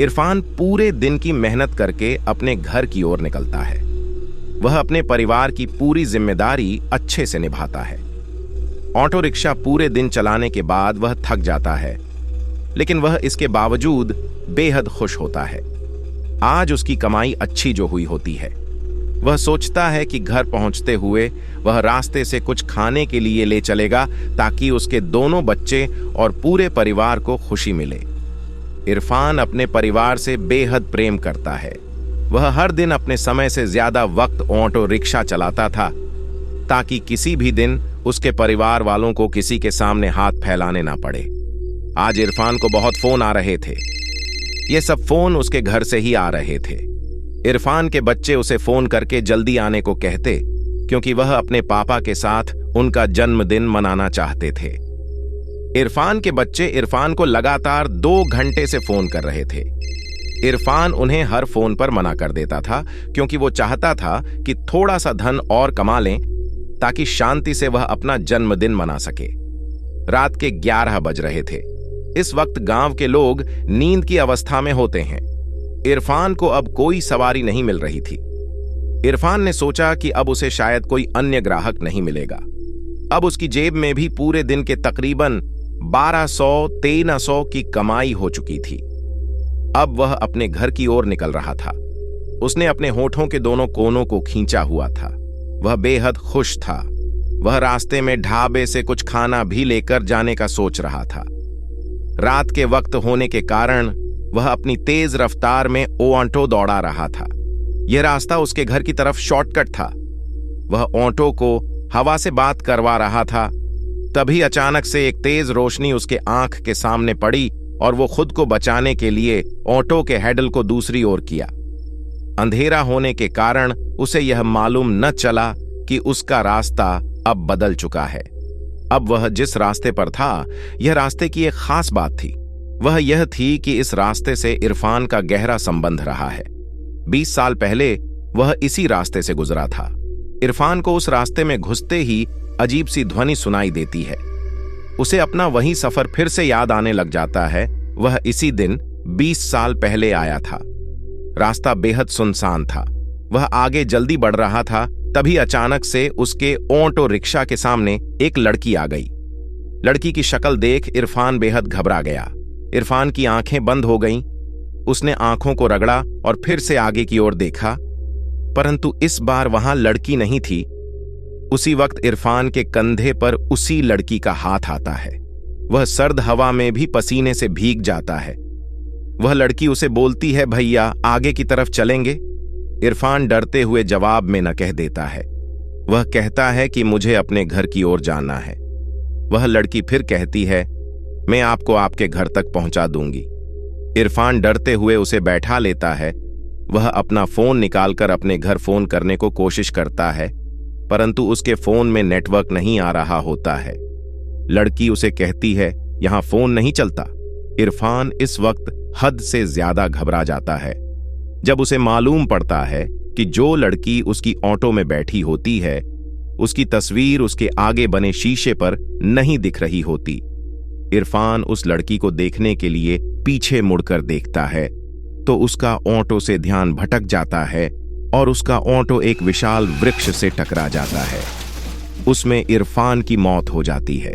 इरफान पूरे दिन की मेहनत करके अपने घर की ओर निकलता है। वह अपने परिवार की पूरी जिम्मेदारी अच्छे से निभाता है। ऑटो रिक्शा पूरे दिन चलाने के बाद वह थक जाता है, लेकिन वह इसके बावजूद बेहद खुश होता है। आज उसकी कमाई अच्छी जो हुई होती है। वह सोचता है कि घर पहुंचते हुए वह रास्ते से कुछ खाने के लिए ले चलेगा ताकि उसके दोनों बच्चे और पूरे परिवार को खुशी मिले। इरफान अपने परिवार से बेहद प्रेम करता है। वह हर दिन अपने समय से ज्यादा वक्त ऑटो रिक्शा चलाता था ताकि किसी भी दिन उसके परिवार वालों को किसी के सामने हाथ फैलाने ना पड़े। आज इरफान को बहुत फोन आ रहे थे। ये सब फोन उसके घर से ही आ रहे थे। इरफान के बच्चे उसे फोन करके जल्दी आने को कहते, क्योंकि वह अपने पापा के साथ उनका जन्मदिन मनाना चाहते थे। इरफान के बच्चे इरफान को लगातार 2 घंटे से फोन कर रहे थे। इरफान उन्हें हर फोन पर मना कर देता था, क्योंकि वो चाहता था कि थोड़ा सा धन और कमा लें ताकि शांति से वह अपना जन्मदिन मना सके। रात के 11 बज रहे थे। इस वक्त गांव के लोग नींद की अवस्था में होते हैं। इरफान को अब कोई सवारी नहीं मिल रही थी। इरफान ने सोचा कि अब उसे शायद कोई अन्य ग्राहक नहीं मिलेगा। अब उसकी जेब में भी पूरे दिन के तकरीबन 1200-1300 की कमाई हो चुकी थी। अब वह अपने घर की ओर निकल रहा था। उसने अपने होठों के दोनों कोनों को खींचा हुआ था। वह बेहद खुश था। वह रास्ते में ढाबे से कुछ खाना भी लेकर जाने का सोच रहा था। रात के वक्त होने के कारण वह अपनी तेज रफ्तार में ऑटो दौड़ा रहा था। यह रास्ता उसके घर की तरफ शॉर्टकट था। वह ऑटो को हवा से बात करवा रहा था। तभी अचानक से एक तेज रोशनी उसके आंख के सामने पड़ी और वो खुद को बचाने के लिए ऑटो के हैंडल को दूसरी ओर किया। अंधेरा होने के कारण उसे यह मालूम न चला कि उसका रास्ता अब बदल चुका है। अब वह जिस रास्ते पर था, यह रास्ते की एक खास बात थी। वह यह थी कि इस रास्ते से इरफान का गहरा संबंध रहा है। 20 साल पहले वह इसी रास्ते से गुजरा था। इरफान को उस रास्ते में घुसते ही अजीब सी ध्वनि सुनाई देती है। उसे अपना वही सफर फिर से याद आने लग जाता है। वह इसी दिन 20 साल पहले आया था। रास्ता बेहद सुनसान था। वह आगे जल्दी बढ़ रहा था। तभी अचानक से उसके ऑटो रिक्शा के सामने एक लड़की आ गई। लड़की की शक्ल देख इरफान बेहद घबरा गया। इरफान की आंखें बंद हो गईं। उसने आंखों को रगड़ा और फिर से आगे की ओर देखा, परंतु इस बार वहां लड़की नहीं थी। उसी वक्त इरफान के कंधे पर उसी लड़की का हाथ आता है। वह सर्द हवा में भी पसीने से भीग जाता है। वह लड़की उसे बोलती है, भैया आगे की तरफ चलेंगे? इरफान डरते हुए जवाब में न कह देता है। वह कहता है कि मुझे अपने घर की ओर जाना है। वह लड़की फिर कहती है, मैं आपको आपके घर तक पहुंचा दूंगी। इरफान डरते हुए उसे बैठा लेता है। वह अपना फोन निकालकर अपने घर फोन करने को कोशिश करता है, परंतु उसके फोन में नेटवर्क नहीं आ रहा होता है। लड़की उसे कहती है, यहां फोन नहीं चलता। इरफान इस वक्त हद से ज्यादा घबरा जाता है जब उसे मालूम पड़ता है कि जो लड़की उसकी ऑटो में बैठी होती है, उसकी तस्वीर उसके आगे बने शीशे पर नहीं दिख रही होती। इरफान उस लड़की को देखने के लिए पीछे मुड़कर देखता है तो उसका ऑटो से ध्यान भटक जाता है और उसका ऑटो एक विशाल वृक्ष से टकरा जाता है। उसमें इरफान की मौत हो जाती है।